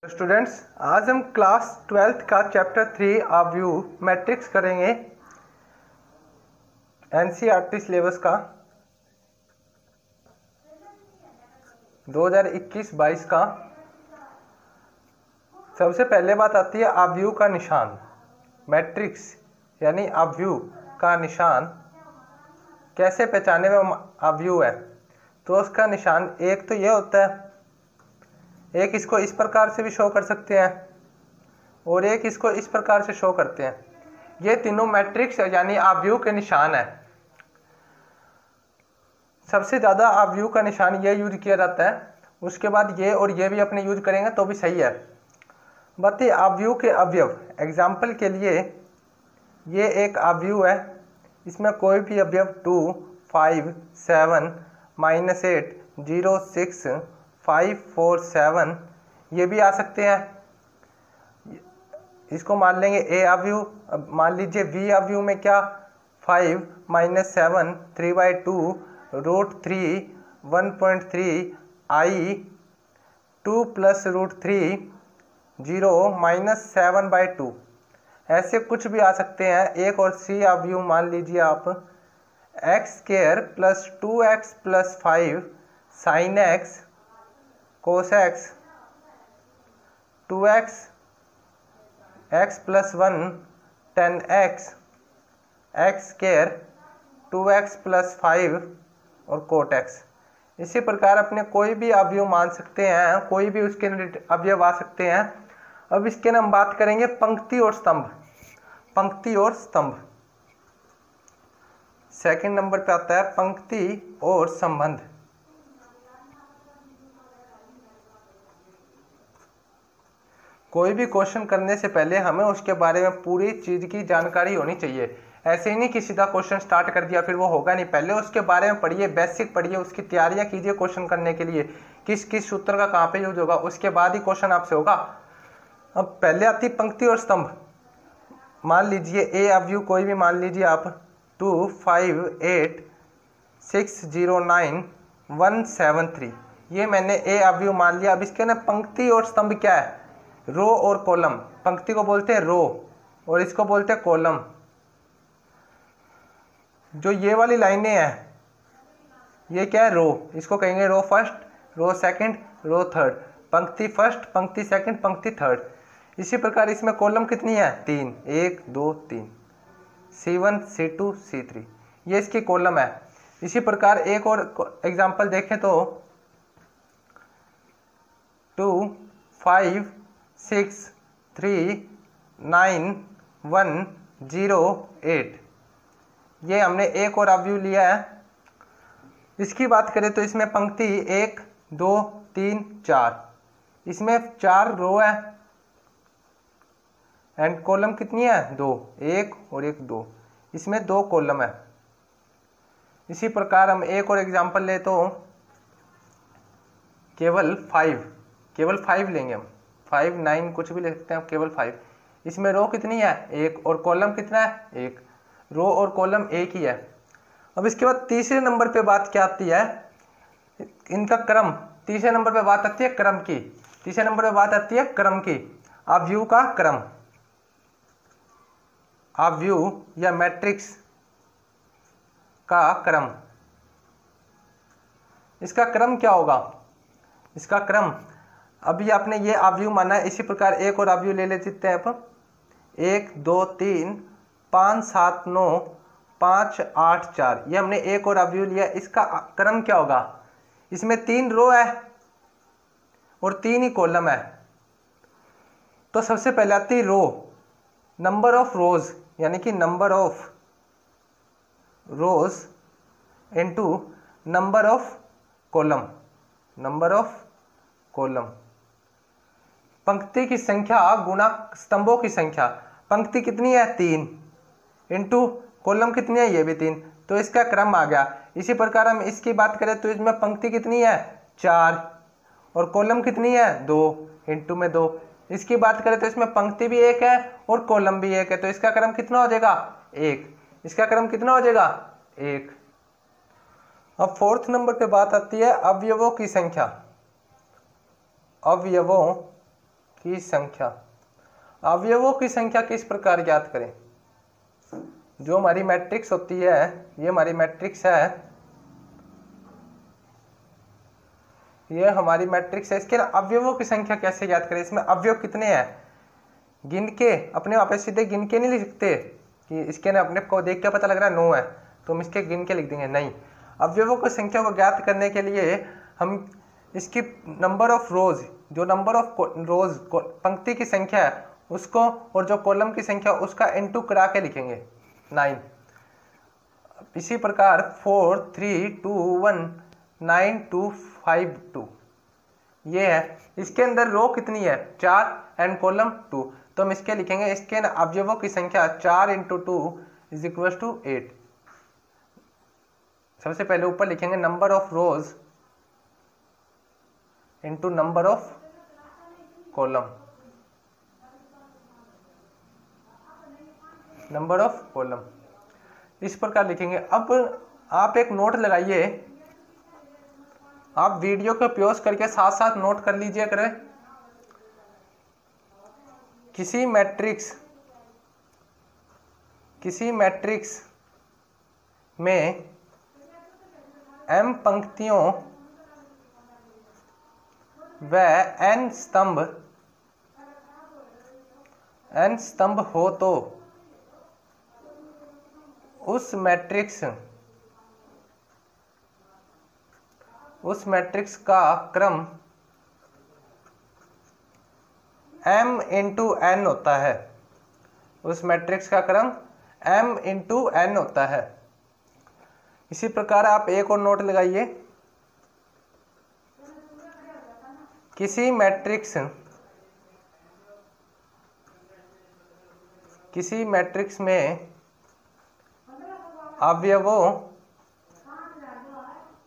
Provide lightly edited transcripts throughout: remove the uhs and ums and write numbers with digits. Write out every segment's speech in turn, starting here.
Students, आज हम class 12th का चैप्टर 3 अवयव मैट्रिक्स करेंगे एनसीईआरटी सिलेबस का 2021-22 का। सबसे पहले बात आती है अवयव का निशान। मैट्रिक्स यानी अवयव का निशान कैसे पहचाने में अवयव है, तो उसका निशान एक तो ये होता है, एक इसको इस प्रकार से भी शो कर सकते हैं और एक इसको इस प्रकार से शो करते हैं। ये तीनों मैट्रिक्स यानी अवयव के निशान है। सबसे ज़्यादा अवयव का निशान ये यूज किया जाता है, उसके बाद ये और ये भी अपने यूज करेंगे तो भी सही है। बाकी अवयव के अवयव, एग्जाम्पल के लिए ये एक अवयव है, इसमें कोई भी अवयव 2, 5, 7, -8, 0, 6, 5, 4, 7 ये भी आ सकते हैं। इसको मान लेंगे ए अवयव। अब मान लीजिए बी अवयव में क्या 5 - 7 3/2 √3 1.3 i 2 + √3 0 - 7/2 ऐसे कुछ भी आ सकते हैं। एक और सी अवयव मान लीजिए आप x² + 2x + 5 sin x cos x 2x x + 1 tan x x² 2x + 5 और cot x। इसी प्रकार अपने कोई भी अवयव मान सकते हैं, कोई भी उसके अवयव आ सकते हैं। अब इसके हम बात करेंगे पंक्ति और स्तंभ। पंक्ति और स्तंभ सेकंड नंबर पे आता है पंक्ति और संबंध। कोई भी क्वेश्चन करने से पहले हमें उसके बारे में पूरी चीज की जानकारी होनी चाहिए। ऐसे ही नहीं कि सीधा क्वेश्चन स्टार्ट कर दिया फिर वो होगा नहीं। पहले उसके बारे में पढ़िए, बेसिक पढ़िए, उसकी तैयारियां कीजिए क्वेश्चन करने के लिए, किस किस सूत्र का कहाँ पे यूज होगा, उसके बाद ही क्वेश्चन आपसे होगा। अब पहले आती पंक्ति और स्तंभ। मान लीजिए ए अवयव कोई भी मान लीजिए आप 2, 5, 8, 6, 0, 9, 1, 7, 3 ये मैंने ए अवयव मान लिया। अब इसके ना पंक्ति और स्तंभ क्या है, रो और कॉलम। पंक्ति को बोलते हैं रो और इसको बोलते हैं कॉलम। जो ये वाली लाइनें हैं ये क्या है, रो, इसको कहेंगे row first, row second, row third. पंक्ति फर्स्ट, पंक्ति सेकंड, पंक्ति थर्ड। इसी प्रकार इसमें कॉलम कितनी है, 3, 1, 2, 3, C1, C2, C3 ये इसकी कॉलम है। इसी प्रकार एक और एग्जांपल देखें तो 2, 5, 6, 3, 9, 1, 0, 8 ये हमने एक और अवयव लिया है। इसकी बात करें तो इसमें पंक्ति 1, 2, 3, 4 इसमें 4 रो है एंड कॉलम कितनी है, 2, 1 और 1, 2 इसमें 2 कॉलम है। इसी प्रकार हम एक और एग्जांपल ले तो केवल 5 लेंगे हम, 5, 9 कुछ भी ले सकते हैं, केवल 5। इसमें रो कितनी है, 1 और कॉलम कितना है, 1। रो और कॉलम एक ही है। अब इसके बाद तीसरे नंबर पे बात क्या आती है, इनका क्रम। तीसरे नंबर पे बात आती है क्रम की। तीसरे नंबर पे बात आती है क्रम की, अवयव का क्रम। अवयव या मैट्रिक्स का क्रम, इसका क्रम क्या होगा, इसका क्रम अभी आपने ये अवयव माना है। इसी प्रकार एक और अवयव ले लेते हैं आप 1, 2, 3, 5, 7, 9, 5, 8, 4 ये हमने एक और अवयव लिया। इसका क्रम क्या होगा, इसमें 3 रो है और 3 ही कॉलम है। तो सबसे पहले आती रो, नंबर ऑफ रोज यानी कि number of rose into number of column, number of column. पंक्ति की संख्या गुणा स्तंभों की संख्या। पंक्ति कितनी है, 3 इनटू कॉलम कितनी है, ये भी 3, तो इसका क्रम आ गया। इसी प्रकार हम इसकी बात करें तो इसमें पंक्ति कितनी है, 4 और कॉलम कितनी है, 2 इनटू में 2। इसकी बात करें तो इसमें पंक्ति भी 1 है और कॉलम भी 1 है, तो इसका क्रम कितना हो जाएगा, 1। इसका क्रम कितना हो जाएगा, 1। अब फोर्थ नंबर पे बात आती है अवयवों की संख्या। अवयवों की संख्या, अवयवों की संख्या किस प्रकार ज्ञात करें। जो हमारी मैट्रिक्स होती है, ये हमारी मैट्रिक्स है, ये हमारी मैट्रिक्स है, इसके अवयवों की संख्या कैसे ज्ञात करें। इसमें अवयव कितने हैं, गिन के, अपने आप सीधे गिन के नहीं लिख सकते कि इसके ना अपने को देख के पता लग रहा है 9 है तो हम इसके गिन के लिख देंगे, नहीं। अवयवों की संख्या को ज्ञात करने के लिए हम इसकी नंबर ऑफ रोज, जो नंबर ऑफ रोज पंक्ति की संख्या है उसको, और जो कॉलम की संख्या उसका इनटू करा के लिखेंगे 9। इसी प्रकार 4 3 2 1 9 2 5 2 ये है। इसके अंदर रो कितनी है 4 एंड कॉलम 2, तो हम इसके लिखेंगे, इसके अवयवों की संख्या 4 × 2 = 8। सबसे पहले ऊपर लिखेंगे number of rose into number of column, number of column, इस प्रकार लिखेंगे। अब आप एक नोट लगाइए, आप वीडियो को पॉज करके साथ साथ नोट कर लीजिए करें। किसी मैट्रिक्स में m पंक्तियों व n स्तंभ हो तो उस मैट्रिक्स का क्रम m × n होता है। उस मैट्रिक्स का क्रम m × n होता है। इसी प्रकार आप एक और नोट लगाइए, किसी मैट्रिक्स में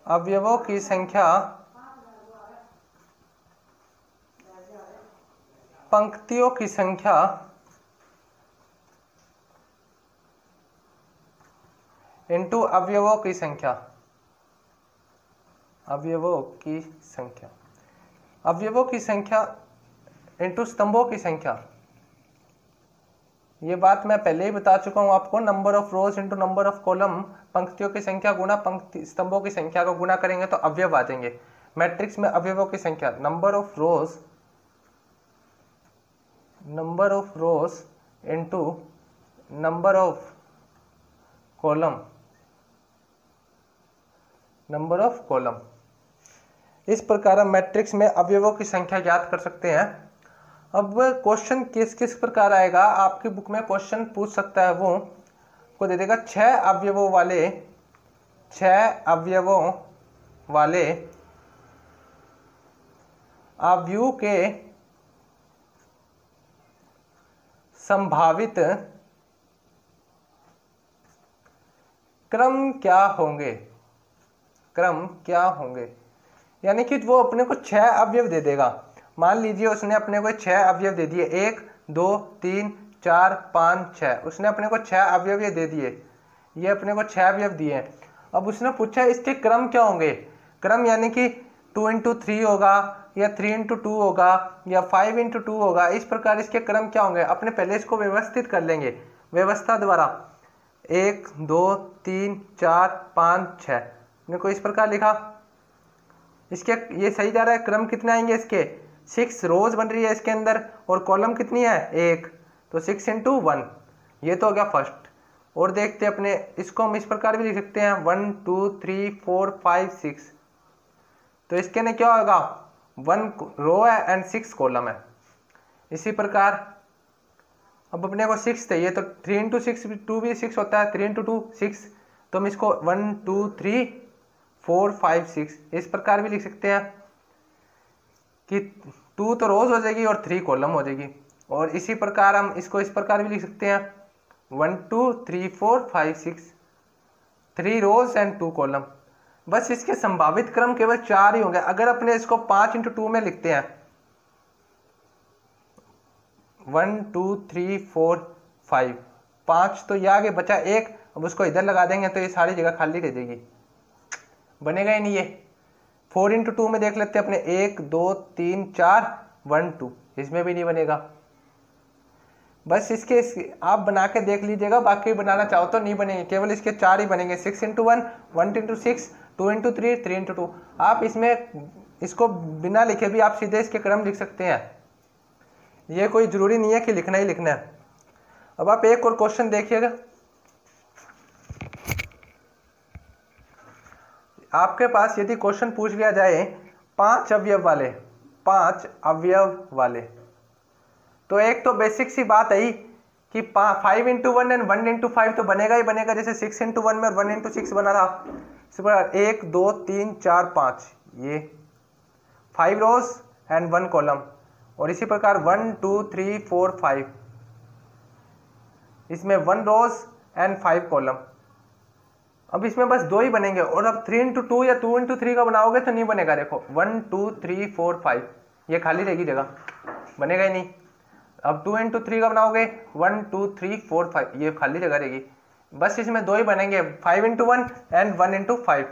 अवयवों की संख्या पंक्तियों की संख्या इंटू अवयवों की संख्या, अवयवों की संख्या इंटू स्तंभों की संख्या। ये बात मैं पहले ही बता चुका हूं आपको, number of rose into number of column, पंक्तियों की संख्या गुणा स्तंभों की संख्या को गुणा करेंगे तो अवयव आ जाएंगे। मैट्रिक्स में अवयवों की संख्या number of rose into number of column, इस प्रकार हम मैट्रिक्स में अवयवों की संख्या ज्ञात कर सकते हैं। अब क्वेश्चन किस प्रकार आएगा, आपकी बुक में क्वेश्चन पूछ सकता है, वो को दे देगा 6 अवयवों वाले आव्यूह के संभावित क्रम क्या होंगे। यानी कि वो अपने को 6 अवयव दे देगा। मान लीजिए उसने अपने को 6 अवयव दे दिए, 1 2 3 4 5 6, उसने अपने को 6 अवयव ये दे दिए, ये अपने को 6 अवयव दिए हैं। अब उसने पूछा इसके क्रम क्या होंगे। क्रम यानी कि 2 × 3 होगा या 3 × 2 होगा या 5 × 2 होगा, इस प्रकार इसके क्रम क्या होंगे। अपने पहले इसको व्यवस्थित कर लेंगे व्यवस्था द्वारा, 1 2 3 4 5 6, मेरे को इस प्रकार लिखा। इसके ये सही जा रहा है। क्रम कितने आएंगे इसके, 6 रोज बन रही है इसके अंदर और कॉलम कितनी है 1, तो 6 × 1, ये तो हो गया फर्स्ट। और देखते अपने इसको हम इस प्रकार भी लिख सकते हैं 1 2 3 4 5 6, तो इसके ने क्या होगा 1 रो है एंड 6 कॉलम है। इसी प्रकार अब अपने को 6 चाहिए तो 3 × 6 2 भी 6 होता है, 3 × 2 6, तो हम इसको 1 2 3 4 5 6 इस प्रकार भी लिख सकते हैं कि 2 तो रोज हो जाएगी और 3 कॉलम हो जाएगी। और इसी प्रकार हम इसको इस प्रकार भी लिख सकते हैं 1 2 3 4 5 6, 3 रोज एंड 2 कॉलम। बस इसके संभावित क्रम केवल 4 ही होंगे। अगर अपने इसको 5 × 2 में लिखते हैं 1 2 3 4 5, 5 तो ये आगे बचा 1, अब उसको इधर लगा देंगे तो ये सारी जगह खाली रह जाएगी, बनेगा ही नहीं ये। 4 × 2 में देख लेते हैं अपने 1 2 3 4 1 2, इसमें भी नहीं बनेगा। बस इसके आप बना के देख लीजिएगा, बाकी बनाना चाहो तो नहीं बनेंगे, केवल इसके 4 ही बनेंगे, 6 × 1, 1 × 6, 2 × 3, 3 × 2। आप इसमें इसको बिना लिखे भी आप सीधे इसके क्रम लिख सकते हैं, ये कोई ज़रूरी नहीं है कि लिखना ही लिखना है। अब आप एक और क्वेश्चन देखिएगा, आपके पास यदि क्वेश्चन पूछ लिया जाए 5 अवयव वाले, 5 अवयव वाले, तो एक तो बेसिक सी बात है कि 5 × 1 एंड 1 × 5 तो बनेगा ही बनेगा, जैसे 6 × 1 में और 1 × 6 बना था। इसी प्रकार 1 2 3 4 5 ये 5 रोज एंड 1 कॉलम, और इसी प्रकार 1 2 3 4 5 इसमें 1 रोज एंड 5 कॉलम। अब इसमें बस 2 ही बनेंगे, और अब 3 × 2 या 2 × 3 का बनाओगे तो नहीं बनेगा। देखो 1 2 3 4 5 ये खाली रहेगी जगह, बनेगा ही नहीं। अब 2 × 3 का बनाओगे 1 2 3 4 5 ये खाली जगह रहेगी। बस इसमें 2 ही बनेंगे, 5 × 1 एंड 1 × 5।